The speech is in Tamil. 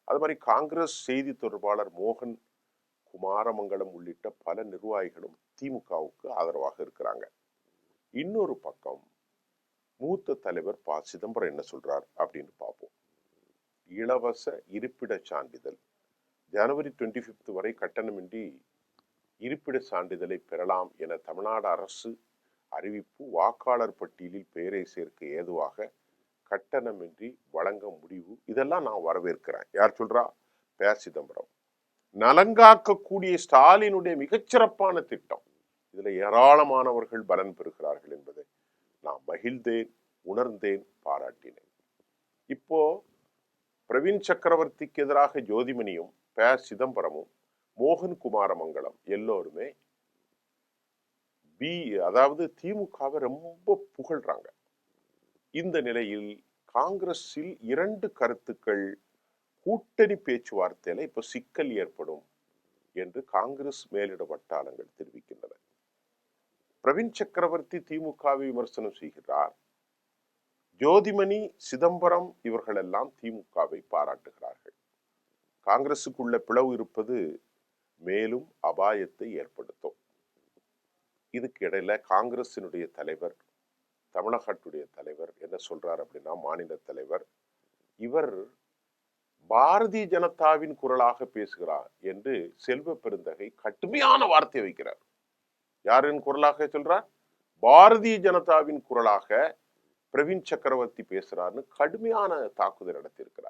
அது மாதிரி காங்கிரஸ் செய்தி தொடர்பாளர் மோகன் குமாரமங்கலம் உள்ளிட்ட பல நிர்வாகிகளும் திமுகவுக்கு ஆதரவாக இருக்கிறாங்க. இன்னொரு பக்கம் மூத்த தலைவர் ப சிதம்பரம் என்ன சொல்றார் அப்படின்னு பார்ப்போம். இலவச இருப்பிட சான்றிதழ் ஜனவரி 25 வரை கட்டணமின்றி இருப்பிட சான்றிதழை பெறலாம் என தமிழ்நாடு அரசு அறிவிப்பு. வாக்காளர் பட்டியலில் பெயரை சேர்க்க ஏதுவாக கட்டணமின்றி வழங்க முடிவு. இதெல்லாம் நான் வரவேற்கிறேன். யார் சொல்றா? ப சிதம்பரம். நலங்காக்கக்கூடிய ஸ்டாலினுடைய மிகச்சிறப்பான திட்டம். இதுல ஏராளமானவர்கள் பலன் பெறுகிறார்கள் என்பதை நான் மகிழ்ந்தேன், உணர்ந்தேன், பாராட்டினேன். இப்போ பிரவீன் சக்கரவர்த்திக்கு எதிராக ஜோதிமணியும் ப சிதம்பரமும் மோகன் குமாரமங்கலம் எல்லோருமே அதாவது திமுகவை ரொம்ப புகழ்றாங்க. இந்த நிலையில் காங்கிரஸில் 2 கருத்துக்கள் கூட்டணி பேச்சுவார்த்தையில இப்ப சிக்கல் ஏற்படும் என்று காங்கிரஸ் மேலிட வட்டாரங்கள் தெரிவிக்கின்றன. பிரவீன் சக்கரவர்த்தி திமுகவை விமர்சனம் செய்கிறார். ஜோதிமணி, சிதம்பரம் இவர்கள் எல்லாம் திமுகவை பாராட்டுகிறார்கள். காங்கிரசுக்குள்ள பிளவு இருப்பது மேலும் அபாயத்தை ஏற்படுத்தும். இதுக்கு இடையில காங்கிரசினுடைய தலைவர், தமிழகத்துடைய தலைவர் என்ன சொல்றார் அப்படின்னா, மாநில தலைவர், இவர் பாரதிய ஜனதாவின் குரலாக பேசுகிறார் என்று செல்வ பெருந்தகை கடுமையான வார்த்தை வைக்கிறார். யாரின் குரலாக சொல்றார்? பாரதிய ஜனதாவின் குரலாக பிரவீன் சக்கரவர்த்தி பேசுறார்னு கடுமையான தாக்குதல் நடத்தியிருக்கிறார்.